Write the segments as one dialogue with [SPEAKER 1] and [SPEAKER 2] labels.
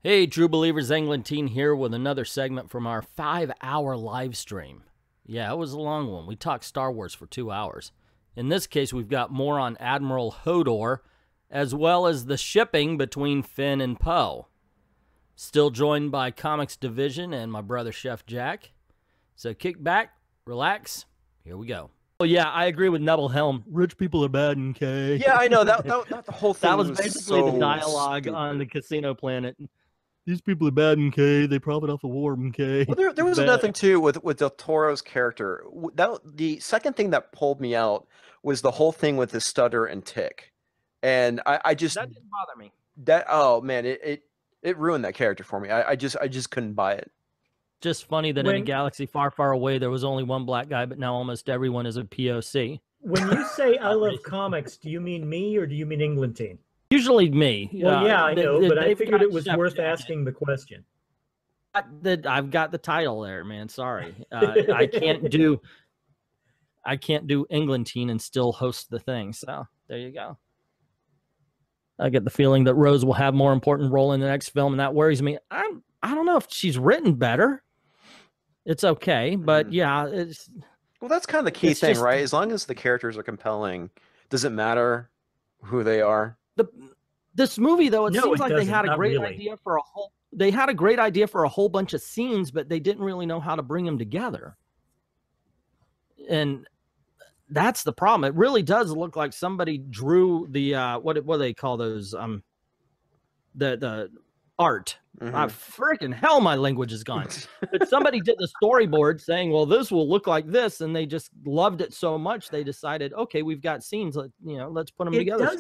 [SPEAKER 1] Hey, True Believers, Englentine here with another segment from our 5-hour live stream. Yeah, it was a long one. We talked Star Wars for 2 hours. In this case, we've got more on Admiral Hodor, as well as the shipping between Finn and Poe. Still joined by Comics Division and my brother Chef Jack. So kick back, relax, here we go. Oh yeah, I agree with Neville Helm. Rich people are bad, okay?
[SPEAKER 2] Yeah, I know, that the whole thing
[SPEAKER 1] that was basically
[SPEAKER 2] so
[SPEAKER 1] the dialogue
[SPEAKER 2] stupid.
[SPEAKER 1] on the Casino Planet. These people are bad, okay? They profit off the war, okay?
[SPEAKER 2] Well, there was another thing too with Del Toro's character. The second thing that pulled me out was the whole thing with his stutter and tick, and I just
[SPEAKER 1] that didn't bother me.
[SPEAKER 2] Oh man, it ruined that character for me. I just couldn't buy it.
[SPEAKER 1] Just funny that in a galaxy far, far away, there was only one black guy, but now almost everyone is a POC.
[SPEAKER 3] When you say I love comics, do you mean me or do you mean Englentine?
[SPEAKER 1] Usually me.
[SPEAKER 3] Well, yeah, I know, but I figured it was worth asking the question.
[SPEAKER 1] I've got the title there, man. Sorry, I can't do Englentine and still host the thing. So there you go. I get the feeling that Rose will have more important role in the next film, and that worries me. I don't know if she's written better. It's okay, but yeah, it's.
[SPEAKER 2] Well, that's kind of the key thing, right? As long as the characters are compelling, does it matter who they are?
[SPEAKER 1] This movie, though, it seems like they had a great idea for a whole. They had a great idea for a whole bunch of scenes, but they didn't really know how to bring them together. And that's the problem. It really does look like somebody drew the what do they call those? The art. Freaking hell, my language is gone. But somebody did the storyboard saying, well, this will look like this, and they just loved it so much they decided, okay, we've got scenes, let's put them together.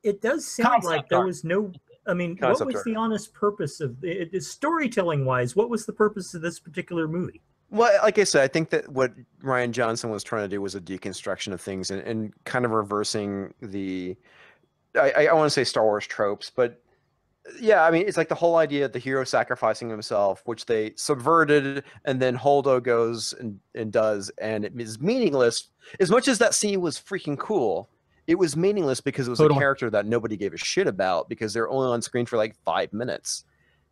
[SPEAKER 3] It does sound like there was no, I mean, what was the honest purpose of it, storytelling wise? What was the purpose of this particular movie?
[SPEAKER 2] Well, like I said, I think that what Rian Johnson was trying to do was a deconstruction of things and kind of reversing the, I want to say Star Wars tropes, but yeah, I mean, it's like the whole idea of the hero sacrificing himself, which they subverted, and then Holdo goes and does, and it is meaningless. As much as that scene was freaking cool, it was meaningless because it was a character that nobody gave a shit about because they're only on screen for like 5 minutes.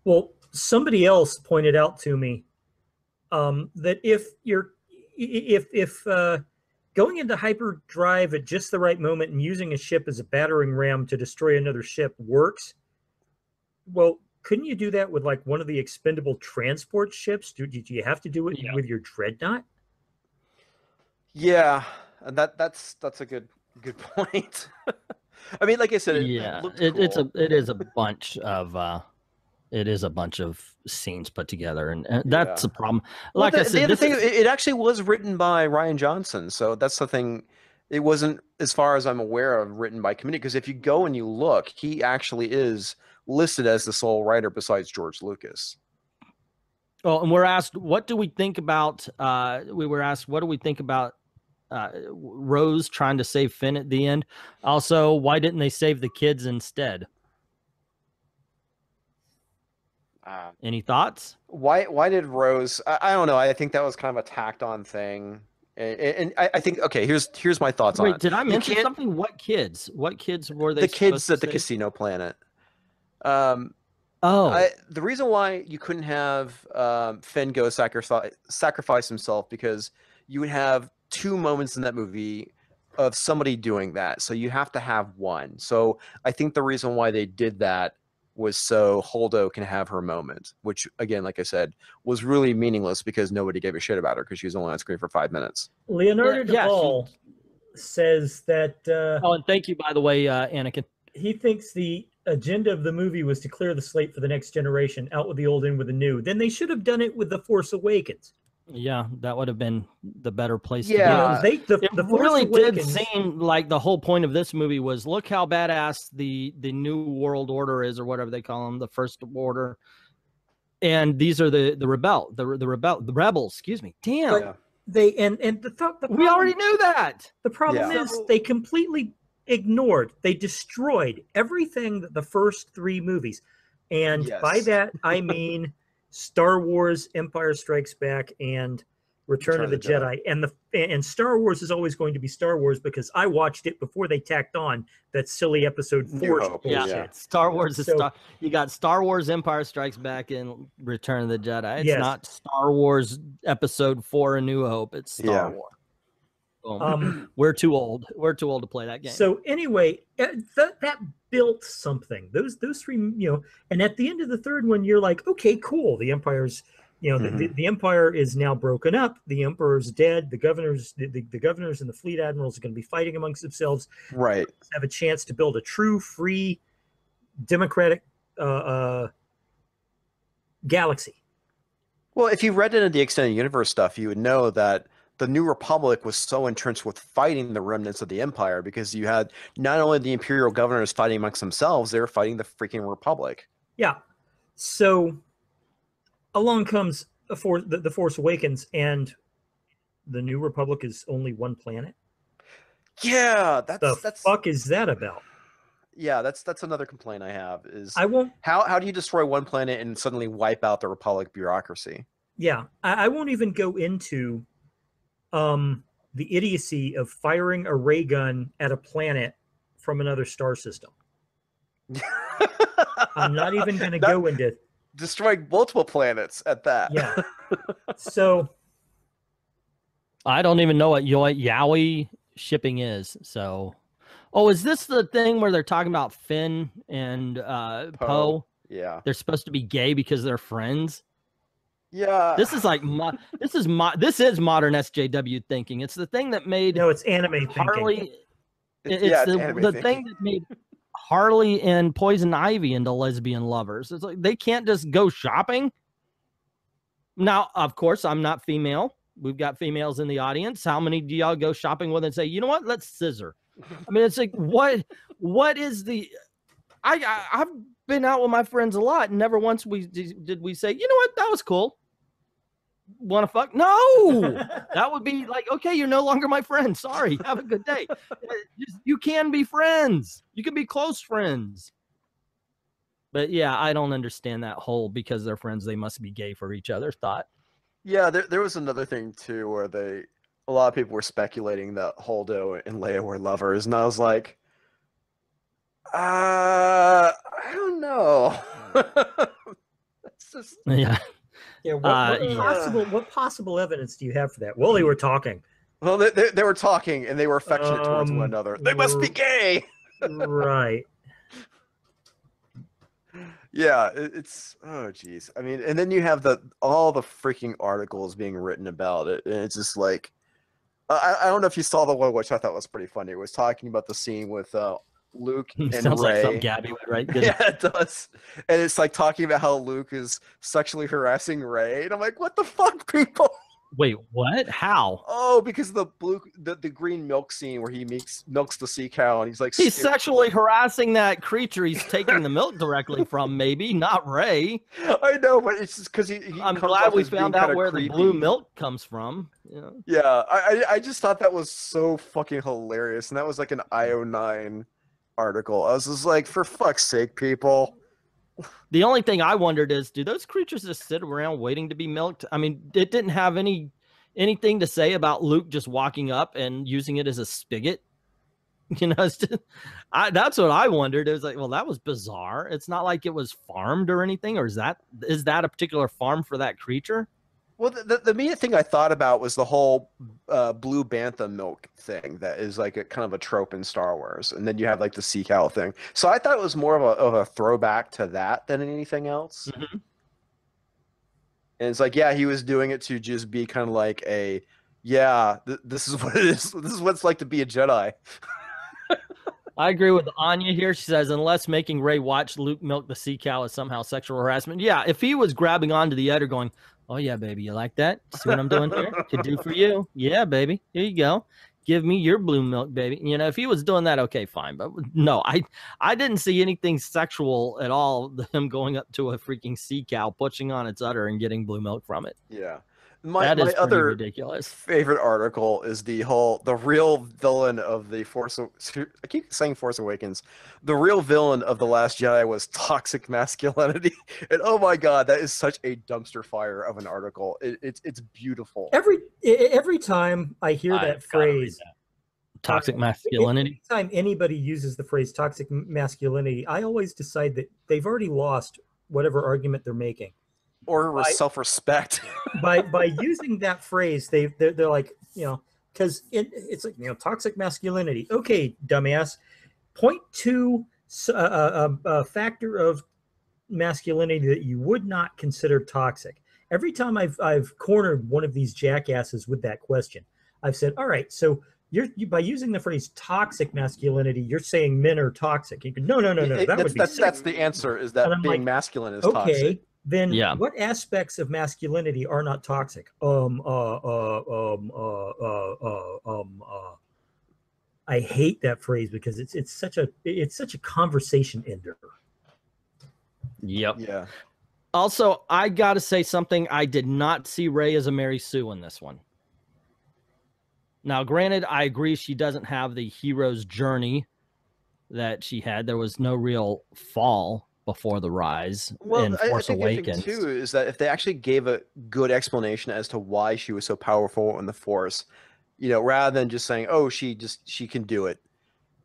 [SPEAKER 3] Well, somebody else pointed out to me that if going into hyperdrive at just the right moment and using a ship as a battering ram to destroy another ship works, well, couldn't you do that with like one of the expendable transport ships? Do you have to do it with your dreadnought?
[SPEAKER 2] Yeah, that's a good point. I mean, like I said,
[SPEAKER 1] it is a bunch of scenes put together, and that's the problem. Like I said,
[SPEAKER 2] the other thing, it actually was written by Rian Johnson, so that's the thing. It wasn't, as far as I'm aware of, written by committee, because if you go and you look, he actually is listed as the sole writer besides George Lucas.
[SPEAKER 1] Oh, and we're asked, what do we think about? We were asked, what do we think about Rose trying to save Finn at the end? Also, why didn't they save the kids instead? Any thoughts?
[SPEAKER 2] Why did Rose? I don't know. I think that was kind of a tacked on thing. And I think, okay, here's my thoughts on it.
[SPEAKER 1] Wait, did I mention something? What kids? What kids were they?
[SPEAKER 2] The kids at the casino planet. The reason why you couldn't have Finn go sacrifice himself, because you would have 2 moments in that movie of somebody doing that. So you have to have one. So I think the reason why they did that was so Holdo can have her moment, which, again, like I said, was really meaningless because nobody gave a shit about her because she was only on screen for 5 minutes.
[SPEAKER 3] Leonardo Duvall says that...
[SPEAKER 1] oh, and thank you, by the way, Anakin.
[SPEAKER 3] He thinks the agenda of the movie was to clear the slate for the next generation, out with the old, in with the new. Then they should have done it with The Force Awakens.
[SPEAKER 1] Yeah, that would have been the better place
[SPEAKER 3] to go.
[SPEAKER 1] It really did seem like the whole point of this movie was, look how badass the New World Order is, or whatever they call them, the First Order. And these are the rebels, excuse me. Damn.
[SPEAKER 3] We
[SPEAKER 1] already knew that.
[SPEAKER 3] The problem is they completely ignored, they destroyed everything that the first 3 movies. And by that, I mean Star Wars, Empire Strikes Back, and Return of the Jedi. And Star Wars is always going to be Star Wars because I watched it before they tacked on that silly episode 4 bullshit.
[SPEAKER 1] Yeah. Star Wars is you got Star Wars Empire Strikes Back and Return of the Jedi. It's not Star Wars episode 4 A New Hope. It's Star Wars. We're too old. We're too old to play that game.
[SPEAKER 3] So anyway, that built something. Those three, you know, and at the end of the third one, you're like, okay, cool. The Empire's, you know, the Empire is now broken up. The Emperor's dead. The governors, the governors and the fleet admirals are going to be fighting amongst themselves.
[SPEAKER 2] Right.
[SPEAKER 3] Have a chance to build a true, free, democratic galaxy.
[SPEAKER 2] Well, if you read into the extended universe stuff, you would know that the New Republic was so entrenched with fighting the remnants of the Empire because you had not only the Imperial governors fighting amongst themselves, they were fighting the freaking Republic.
[SPEAKER 3] Yeah. So along comes the Force Awakens, and the New Republic is only one planet.
[SPEAKER 2] Yeah, that's
[SPEAKER 3] fuck is that about?
[SPEAKER 2] Yeah, that's another complaint I have is
[SPEAKER 3] I won't.
[SPEAKER 2] How do you destroy one planet and suddenly wipe out the Republic bureaucracy?
[SPEAKER 3] Yeah, I won't even go into the idiocy of firing a ray gun at a planet from another star system. I'm not even going to go into
[SPEAKER 2] destroying multiple planets at that.
[SPEAKER 3] Yeah. So
[SPEAKER 1] I don't even know what yaoi shipping is. So, is this the thing where they're talking about Finn and Poe?
[SPEAKER 2] Yeah.
[SPEAKER 1] They're supposed to be gay because they're friends.
[SPEAKER 2] Yeah.
[SPEAKER 1] This is like this is modern SJW thinking. It's the thing that made
[SPEAKER 3] it's anime
[SPEAKER 1] Harley.
[SPEAKER 3] thinking.
[SPEAKER 1] It's the thing that made Harley and Poison Ivy into lesbian lovers. It's like they can't just go shopping. Now, of course, I'm not female. We've got females in the audience. How many do y'all go shopping with and say, you know what? Let's scissor. I mean, it's like what is the? I've been out with my friends a lot, and never once did we say, you know what? That was cool. Want to fuck? No, that would be like, okay, you're no longer my friend. Sorry, have a good day. You can be friends. You can be close friends. But yeah, I don't understand that whole because they're friends, they must be gay for each other thought.
[SPEAKER 2] Yeah, there was another thing too where a lot of people were speculating that Holdo and Leia were lovers, and I was like, I don't know. That's just
[SPEAKER 3] Yeah, what possible evidence do you have for that? Well, they were talking.
[SPEAKER 2] Well, they were talking, and they were affectionate towards one another. They must be gay.
[SPEAKER 3] Right.
[SPEAKER 2] Yeah, it's geez. I mean, and then you have all the freaking articles being written about it, and it's just like, I don't know if you saw the one which I thought was pretty funny. It was talking about the scene with Luke and
[SPEAKER 1] Sounds
[SPEAKER 2] Rey.
[SPEAKER 1] like something Gabby would write.
[SPEAKER 2] Yeah, it does. And it's like talking about how Luke is sexually harassing Rey, and I'm like, what the fuck, people?
[SPEAKER 1] Wait, what? How?
[SPEAKER 2] Oh, because the green milk scene where he milks the sea cow, and he's like,
[SPEAKER 1] he's sexually harassing that creature he's taking the milk directly from, maybe, not Rey.
[SPEAKER 2] I know, but it's just because
[SPEAKER 1] I'm glad we found out where the blue milk comes from.
[SPEAKER 2] Yeah, I just thought that was so fucking hilarious, and that was like an IO9 article. I was just like, for fuck's sake, people.
[SPEAKER 1] The only thing I wondered is, do those creatures just sit around waiting to be milked? I mean, it didn't have anything to say about Luke just walking up and using it as a spigot. You know, it's just, that's what I wondered. It was like, well, that was bizarre. It's not like it was farmed or anything, or is that a particular farm for that creature?
[SPEAKER 2] Well, the immediate thing I thought about was the whole blue bantha milk thing that is like a kind of a trope in Star Wars, and then you have like the sea cow thing. So I thought it was more of a throwback to that than anything else.
[SPEAKER 1] Mm-hmm.
[SPEAKER 2] And it's like, yeah, he was doing it to just be kind of like this is what it is. This is what it's like to be a Jedi.
[SPEAKER 1] I agree with Anya here. She says, unless making Rey watch Luke milk the sea cow is somehow sexual harassment. Yeah, if he was grabbing onto the udder going, oh, yeah, baby, you like that? See what I'm doing here? Could do for you. Yeah, baby. Here you go. Give me your blue milk, baby. You know, if he was doing that, okay, fine. But no, I didn't see anything sexual at all, him going up to a freaking sea cow, pushing on its udder and getting blue milk from it.
[SPEAKER 2] Yeah. My
[SPEAKER 1] That is pretty
[SPEAKER 2] other
[SPEAKER 1] ridiculous.
[SPEAKER 2] favorite article is the real villain of the I keep saying Force Awakens. The real villain of The Last Jedi was toxic masculinity. And oh my God, that is such a dumpster fire of an article. It's beautiful.
[SPEAKER 3] Every time I hear that phrase,
[SPEAKER 1] toxic masculinity.
[SPEAKER 3] Anytime anybody uses the phrase toxic masculinity, I always decide that they've already lost whatever argument they're making.
[SPEAKER 2] Or self-respect.
[SPEAKER 3] by using that phrase, they're like, because it's like, toxic masculinity. Okay, dumbass. Point to a factor of masculinity that you would not consider toxic. Every time I've cornered one of these jackasses with that question, I've said, all right, so by using the phrase toxic masculinity, you're saying men are toxic. You can, no.
[SPEAKER 2] That's the answer, is that being masculine is toxic.
[SPEAKER 3] Then what aspects of masculinity are not toxic? I hate that phrase because it's such a conversation ender.
[SPEAKER 1] Yep.
[SPEAKER 2] Yeah.
[SPEAKER 1] Also, I gotta say something. I did not see Rey as a Mary Sue in this one. Now, granted, I agree she doesn't have the hero's journey that she had. There was no real fall before the rise in Force Awakens.
[SPEAKER 2] The thing too is that if they actually gave a good explanation as to why she was so powerful in the Force, rather than just saying, "Oh, she can do it,"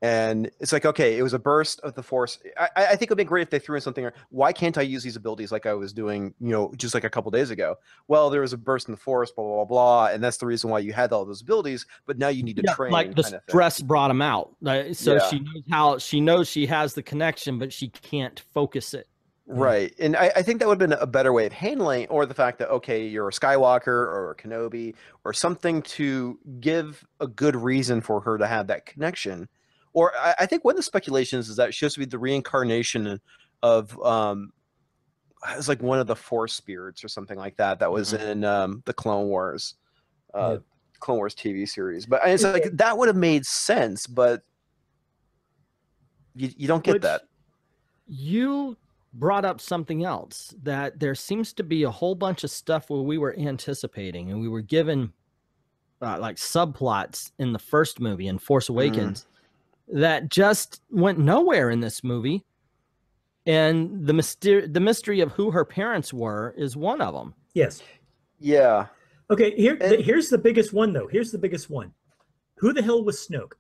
[SPEAKER 2] and it's like, okay, it was a burst of the Force. I think it would be great if they threw in something. Why can't I use these abilities like I was doing, just like a couple days ago? Well, there was a burst in the Force, blah blah blah, and that's the reason why you had all those abilities. But now you need to train.
[SPEAKER 1] Like the stress brought them out, so she knows she has the connection, but she can't focus it.
[SPEAKER 2] Right, and I think that would have been a better way of handling, or the fact that, okay, you're a Skywalker or a Kenobi or something to give a good reason for her to have that connection. Or I think one of the speculations is that she's supposed to be the reincarnation of it's like one of the Force spirits or something like that was in the Clone Wars TV series. But it's like that would have made sense, but you don't get that. You
[SPEAKER 1] brought up something else, that there seems to be a whole bunch of stuff where we were anticipating and we were given like subplots in the first movie in Force Awakens that just went nowhere in this movie. And the mystery of who her parents were is one of them.
[SPEAKER 3] Yes.
[SPEAKER 2] Yeah.
[SPEAKER 3] Okay, here's the biggest one, though. Here's the biggest one. Who the hell was Snoke?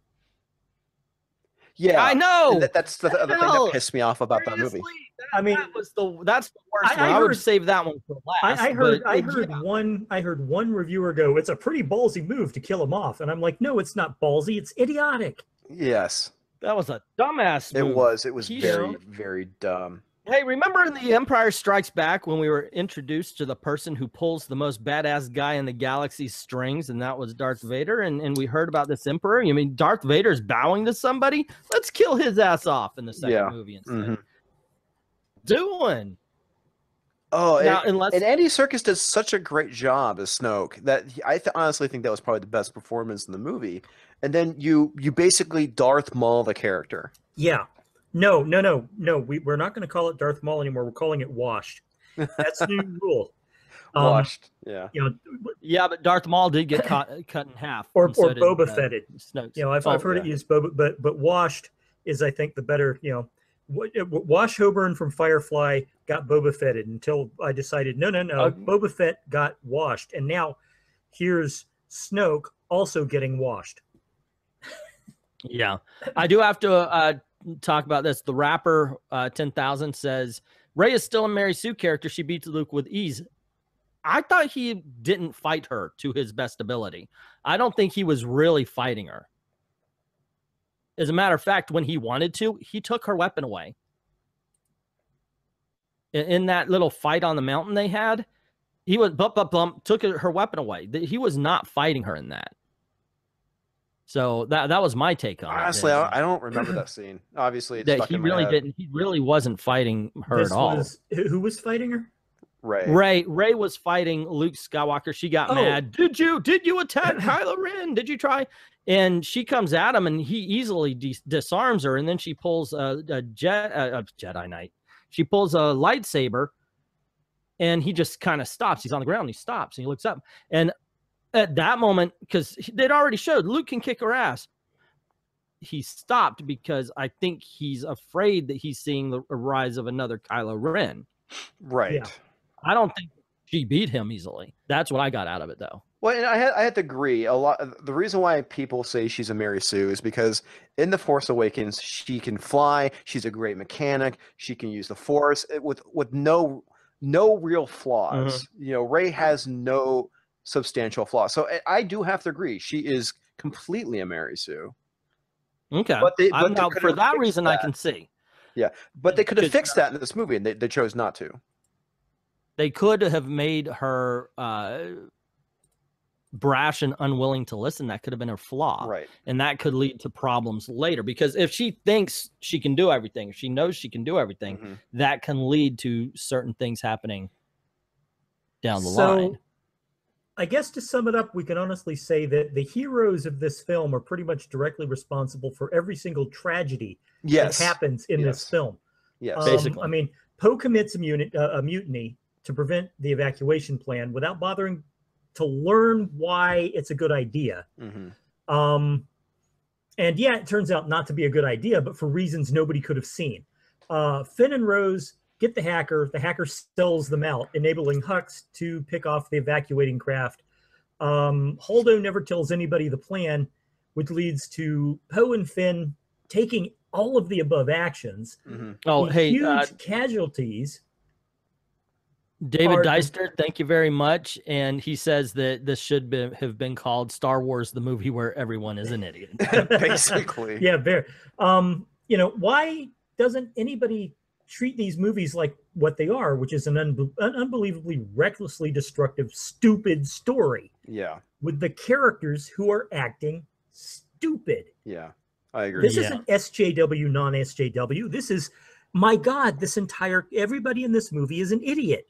[SPEAKER 2] Yeah,
[SPEAKER 1] I know.
[SPEAKER 2] That's the other thing that pissed me off about that movie.
[SPEAKER 1] That's the worst one. I would save that one for last.
[SPEAKER 3] I heard one reviewer go, "It's a pretty ballsy move to kill him off," and I'm like, "No, it's not ballsy. It's idiotic."
[SPEAKER 2] Yes,
[SPEAKER 1] that was a dumbass move.
[SPEAKER 2] It was very, very dumb.
[SPEAKER 1] Hey, remember in The Empire Strikes Back when we were introduced to the person who pulls the most badass guy in the galaxy's strings, and that was Darth Vader, and we heard about this Emperor? You mean Darth Vader's bowing to somebody? Let's kill his ass off in the second movie instead. Doing.
[SPEAKER 2] Oh, now, and Andy Serkis does such a great job as Snoke that I honestly think that was probably the best performance in the movie. And then you basically Darth Maul the character.
[SPEAKER 3] Yeah. No. We're not going to call it Darth Maul anymore. We're calling it washed. That's the new rule.
[SPEAKER 2] Washed. Yeah.
[SPEAKER 1] Yeah, but Darth Maul did get cut in half.
[SPEAKER 3] Or Boba Fetted. I've heard it used Boba, but washed is, I think, the better. Wash Hoburn from Firefly got Boba Fetted until I decided no. Boba Fett got washed, and now here's Snoke also getting washed.
[SPEAKER 1] Yeah, I do have to talk about this. The rapper 10,000 says Rey is still a Mary Sue character. She beats Luke with ease. I thought he didn't fight her to his best ability. I don't think he was really fighting her. As a matter of fact, when he wanted to, he took her weapon away. In that little fight on the mountain they had, he was took her weapon away. He was not fighting her in that. So that was my take on it.
[SPEAKER 2] Honestly, I don't remember that scene. Obviously, it's stuck in my head.
[SPEAKER 1] He really wasn't fighting her at all.
[SPEAKER 3] Who was fighting her?
[SPEAKER 2] Rey.
[SPEAKER 1] Ray was fighting Luke Skywalker. She got mad. Did you attack Kylo Ren? Did you try? And she comes at him, and he easily disarms her. And then she pulls a Jedi Knight. She pulls a lightsaber and he just kind of stops. He's on the ground. And he stops and he looks up. And at that moment, because they'd already showed Luke can kick her ass, he stopped because I think he's afraid that he's seeing the rise of another Kylo Ren.
[SPEAKER 2] Right.
[SPEAKER 3] Yeah.
[SPEAKER 1] I don't think she beat him easily. That's what I got out of it, though.
[SPEAKER 2] Well, and I had to agree. A lot. The reason why people say she's a Mary Sue is because in The Force Awakens, she can fly. She's a great mechanic. She can use the Force with no real flaws. You know, Rey has no substantial flaws. So I do have to agree. She is completely a Mary Sue.
[SPEAKER 1] Okay.
[SPEAKER 2] But
[SPEAKER 1] now, for that reason, I can see.
[SPEAKER 2] Yeah, but they could have fixed that in this movie, and they chose not to.
[SPEAKER 1] They could have made her brash and unwilling to listen. That could have been her flaw.
[SPEAKER 2] Right.
[SPEAKER 1] And that could lead to problems later. Because if she thinks she can do everything, if she knows she can do everything, that can lead to certain things happening down the line.
[SPEAKER 3] I guess to sum it up, we can honestly say that the heroes of this film are pretty much directly responsible for every single tragedy that happens in this film.
[SPEAKER 2] Yes.
[SPEAKER 1] Basically.
[SPEAKER 3] I mean, Poe commits a mutiny to prevent the evacuation plan without bothering to learn why it's a good idea. And yeah, it turns out not to be a good idea, but for reasons nobody could have seen. Finn and Rose get the hacker sells them out, enabling Hux to pick off the evacuating craft. Holdo never tells anybody the plan, which leads to Poe and Finn taking all of the above actions.
[SPEAKER 1] Oh, hey,
[SPEAKER 3] huge casualties.
[SPEAKER 1] David Deister, thank you very much. And he says that this should have been called Star Wars, the movie where everyone is an idiot.
[SPEAKER 2] Basically.
[SPEAKER 3] Yeah, very. You know, why doesn't anybody treat these movies like what they are, which is an unbelievably recklessly destructive, stupid story?
[SPEAKER 2] Yeah.
[SPEAKER 3] With the characters who are acting stupid.
[SPEAKER 2] Yeah, I agree.
[SPEAKER 3] This isn't SJW, non-SJW. This is, my God, everybody in this movie is an idiot.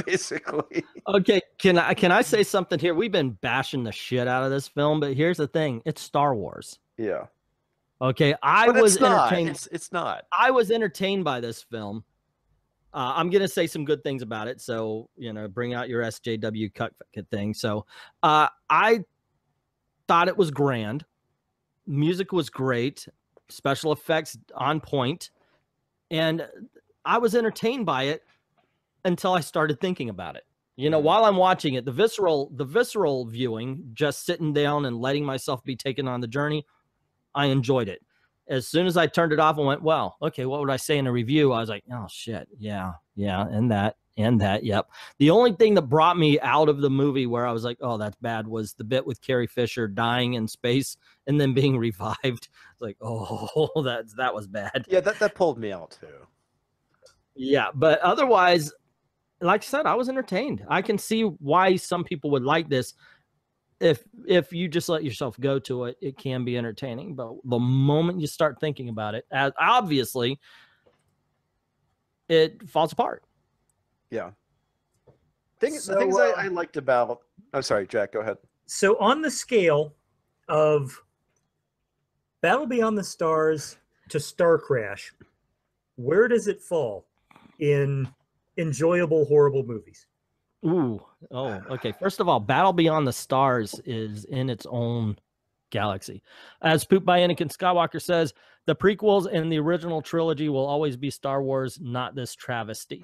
[SPEAKER 2] Basically.
[SPEAKER 1] Okay, can I say something here? We've been bashing the shit out of this film, but here's the thing. It's Star Wars.
[SPEAKER 2] Yeah.
[SPEAKER 1] Okay, I was entertained.
[SPEAKER 2] It's not. I
[SPEAKER 1] was entertained by this film. I'm going to say some good things about it. So, you know, bring out your SJW cut thing. So I thought it was grand. Music was great. Special effects on point. And I was entertained by it until I started thinking about it. You know, while I'm watching it, the visceral viewing, just sitting down and letting myself be taken on the journey, I enjoyed it. As soon as I turned it off and went, well, okay, what would I say in a review? I was like, oh, shit. Yeah, and that, yep. The only thing that brought me out of the movie where I was like, oh, that's bad, was the bit with Carrie Fisher dying in space and then being revived. Like, oh, that was bad.
[SPEAKER 2] Yeah, that pulled me out, too.
[SPEAKER 1] Yeah, but otherwise, like I said, I was entertained. I can see why some people would like this. If you just let yourself go to it, it can be entertaining. But the moment you start thinking about it, obviously, it falls apart.
[SPEAKER 2] Yeah. The things I liked about... I'm sorry, Jack, go ahead.
[SPEAKER 3] So on the scale of Battle Beyond the Stars to Star Crash, where does it fall in enjoyable, horrible movies?
[SPEAKER 1] Ooh. Oh, okay. First of all, Battle Beyond the Stars is in its own galaxy. As Poop by Anakin Skywalker says, the prequels and the original trilogy will always be Star Wars, not this travesty.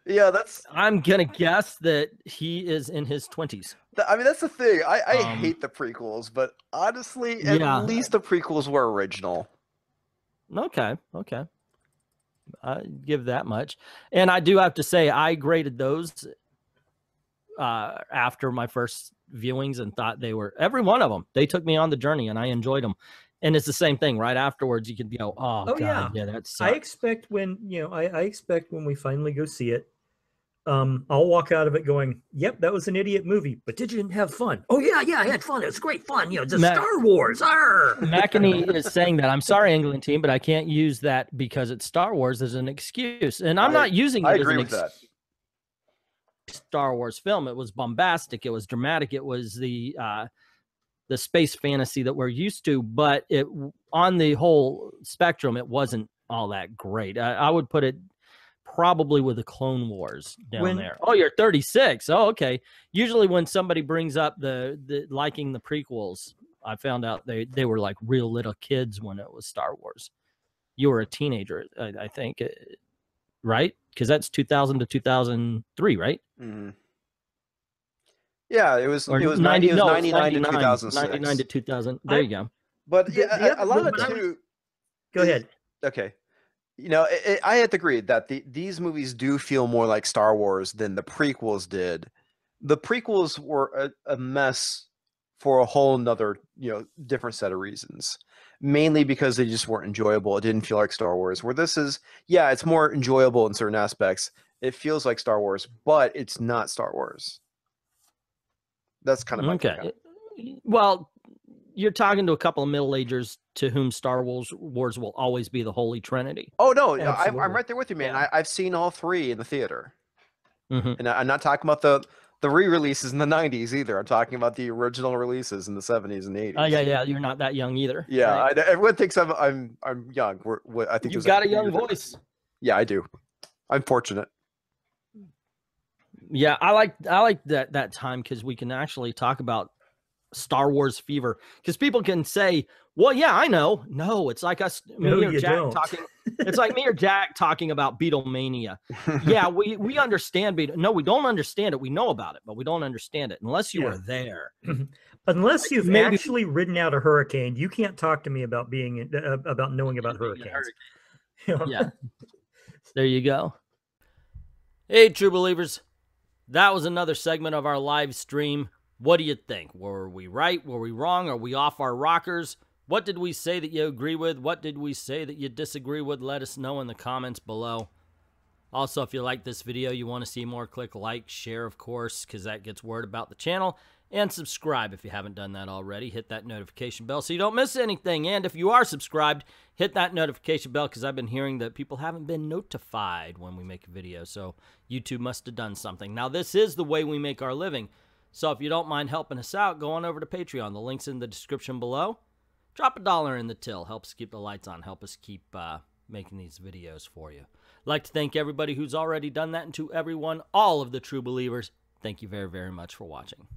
[SPEAKER 2] Yeah,
[SPEAKER 1] I'm going to guess that he is in his 20s.
[SPEAKER 2] I mean, that's the thing. I hate the prequels, but honestly, at least the prequels were original.
[SPEAKER 1] Okay. I give that much. And I do have to say, I graded those after my first viewings and thought they were, every one of them, they took me on the journey and I enjoyed them. And it's the same thing right afterwards. You can go, oh God, yeah, that's.
[SPEAKER 3] I expect when we finally go see it, I'll walk out of it going, yep, that was an idiot movie, but did you have fun? Oh yeah, I had fun. It was great fun. You know, just Star Wars.
[SPEAKER 1] McEnany is saying that. I'm sorry, England team, but I can't use that because it's Star Wars as an excuse. And I'm not using it as an excuse. Star Wars film. It was bombastic. It was dramatic. It was the space fantasy that we're used to, but on the whole spectrum, it wasn't all that great. I would put it probably with the Clone Wars down there. Oh, you're 36. Oh, okay. Usually when somebody brings up the liking the prequels, I found out they were like real little kids when it was Star Wars. You were a teenager, I think, right? Because that's 2000 to 2003, right?
[SPEAKER 2] Mm-hmm. Yeah, it was
[SPEAKER 1] 99
[SPEAKER 2] to 2006.
[SPEAKER 1] 99 to 2000. There you go.
[SPEAKER 2] But yeah, a lot of it too.
[SPEAKER 3] Go ahead.
[SPEAKER 2] Okay. You know, I have to agree that these movies do feel more like Star Wars than the prequels did. The prequels were a mess for a whole nother, different set of reasons. Mainly because they just weren't enjoyable. It didn't feel like Star Wars. Where this is, yeah, it's more enjoyable in certain aspects. It feels like Star Wars, but it's not Star Wars. That's kind of my
[SPEAKER 1] okay. Well, you're talking to a couple of middle-agers to whom Star Wars will always be the Holy Trinity.
[SPEAKER 2] Oh, no, I'm right there with you, man.
[SPEAKER 1] Yeah.
[SPEAKER 2] I've seen all three in the theater.
[SPEAKER 1] Mm-hmm.
[SPEAKER 2] And I'm not talking about the re-releases in the 90s either. I'm talking about the original releases in the 70s and 80s.
[SPEAKER 1] Oh, yeah. You're not that young either.
[SPEAKER 2] Yeah,
[SPEAKER 1] right?
[SPEAKER 2] everyone thinks I'm young. I think
[SPEAKER 1] you've got a young voice.
[SPEAKER 2] Yeah, I do. I'm fortunate.
[SPEAKER 1] Yeah, I like that time because we can actually talk about Star Wars fever. Because people can say, "Well, yeah, I know." No, it's like me or Jack talking. It's like me or Jack talking about Beatlemania. Yeah, we understand No, we don't understand it. We know about it, but we don't understand it unless you were there.
[SPEAKER 3] Unless you've actually ridden out a hurricane, you can't talk to me about knowing about hurricanes.
[SPEAKER 1] Yeah, there you go. Hey, true believers. That was another segment of our live stream. What do you think? Were we right? Were we wrong? Are we off our rockers? What did we say that you agree with? What did we say that you disagree with? Let us know in the comments below. Also, if you like this video, you want to see more, click like, share, of course, because that gets word about the channel. And subscribe if you haven't done that already. Hit that notification bell so you don't miss anything. And if you are subscribed, hit that notification bell because I've been hearing that people haven't been notified when we make a video. So YouTube must have done something. Now, this is the way we make our living. So if you don't mind helping us out, go on over to Patreon. The link's in the description below. Drop $1 in the till. Help us keep the lights on. Help us keep making these videos for you. I'd like to thank everybody who's already done that, and to everyone, all of the true believers, thank you very, very much for watching.